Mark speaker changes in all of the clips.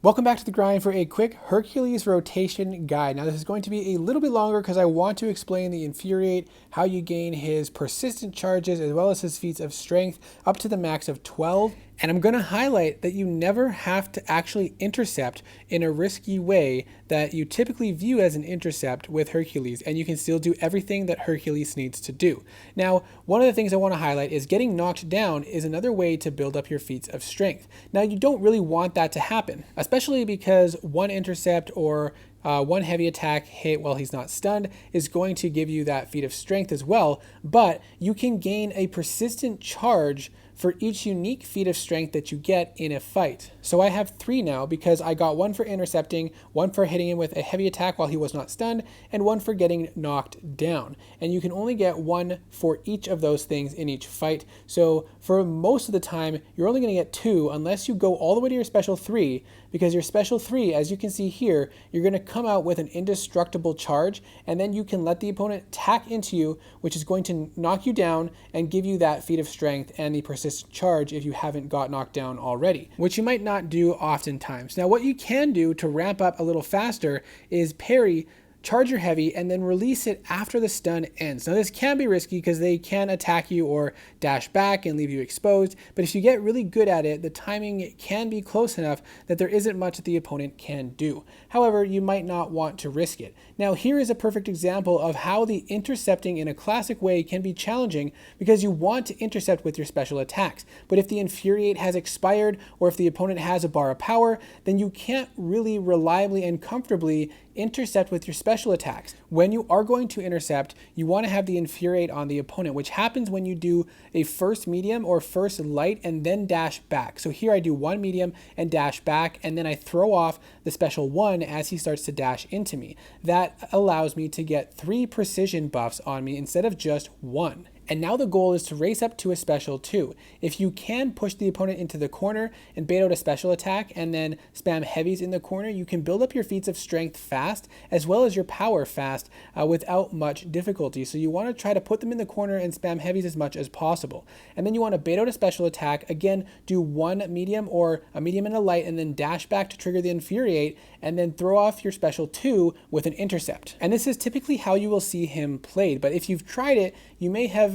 Speaker 1: Welcome back to The Grind for a quick Hercules rotation guide. Now this is going to be a little bit longer because I want to explain the Infuriate, how you gain his persistent charges as well as his feats of strength up to the max of 12. And I'm going to highlight that you never have to actually intercept in a risky way that you typically view as an intercept with Hercules, and you can still do everything that Hercules needs to do. Now, one of the things I want to highlight is getting knocked down is another way to build up your feats of strength. Now, you don't really want that to happen, especially because one intercept or one heavy attack hit while he's not stunned is going to give you that feat of strength as well, but you can gain a persistent charge for each unique feat of strength that you get in a fight. So I have 3 now because I got 1 for intercepting, 1 for hitting him with a heavy attack while he was not stunned, and 1 for getting knocked down. And you can only get 1 for each of those things in each fight. So for most of the time, you're only going to get 2 unless you go all the way to your special 3, because your special 3, as you can see here, you're going to come out with an indestructible charge, and then you can let the opponent tack into you, which is going to knock you down and give you that feat of strength and the persistent charge if you haven't got knocked down already, which you might not do oftentimes. Now, what you can do to ramp up a little faster is parry, charge your heavy, and then release it after the stun ends. Now this can be risky because they can attack you or dash back and leave you exposed, but if you get really good at it, the timing can be close enough that there isn't much that the opponent can do. However, you might not want to risk it. Now here is a perfect example of how the intercepting in a classic way can be challenging because you want to intercept with your special attacks, but if the Infuriate has expired or if the opponent has a bar of power, then you can't really reliably and comfortably intercept with your special attacks. When you are going to intercept, you want to have the Infuriate on the opponent, which happens when you do a first medium or first light and then dash back. So here I do 1 medium and dash back, and then I throw off the special 1 as he starts to dash into me. That allows me to get 3 precision buffs on me instead of just 1. And now the goal is to race up to a special 2. If you can push the opponent into the corner and bait out a special attack and then spam heavies in the corner, you can build up your feats of strength fast as well as your power fast without much difficulty. So you want to try to put them in the corner and spam heavies as much as possible. And then you want to bait out a special attack. Again, do 1 medium or a medium and a light and then dash back to trigger the Infuriate and then throw off your special 2 with an intercept. And this is typically how you will see him played. But if you've tried it, you may have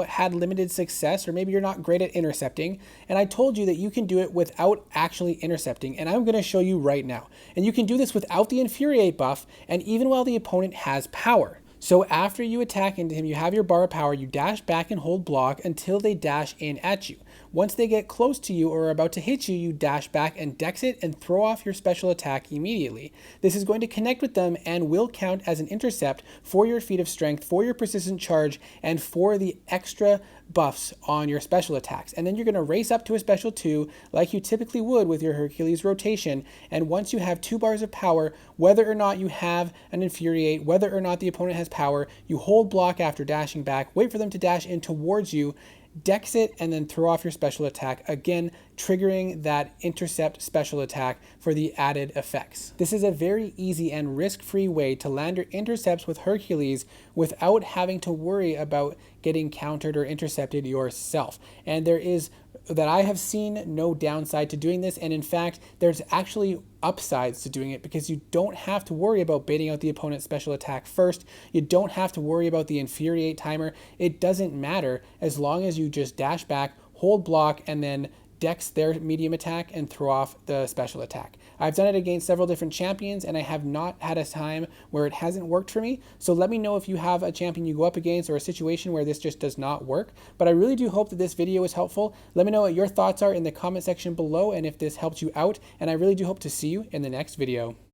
Speaker 1: had limited success, or maybe you're not great at intercepting. And I told you that you can do it without actually intercepting, and I'm going to show you right now. And you can do this without the Infuriate buff, and even while the opponent has power. So after you attack into him, you have your bar of power, you dash back and hold block until they dash in at you. Once they get close to you or are about to hit you, you dash back and dex it and throw off your special attack immediately. This is going to connect with them and will count as an intercept for your feat of strength, for your persistent charge, and for the extra buffs on your special attacks. And then you're going to race up to a special 2 like you typically would with your Hercules rotation. And once you have 2 bars of power, whether or not you have an Infuriate, whether or not the opponent has power, you hold block after dashing back, wait for them to dash in towards you, dex it, and then throw off your special attack, again triggering that intercept special attack for the added effects. This is a very easy and risk-free way to land your intercepts with Hercules without having to worry about getting countered or intercepted yourself. And there is, that I have seen, no downside to doing this, and in fact there's actually upsides to doing it because you don't have to worry about baiting out the opponent's special attack first. You don't have to worry about the Infuriate timer. It doesn't matter as long as you just dash back, hold block, and then dex their medium attack and throw off the special attack. I've done it against several different champions and I have not had a time where it hasn't worked for me. So let me know if you have a champion you go up against or a situation where this just does not work. But I really do hope that this video was helpful. Let me know what your thoughts are in the comment section below and if this helped you out. And I really do hope to see you in the next video.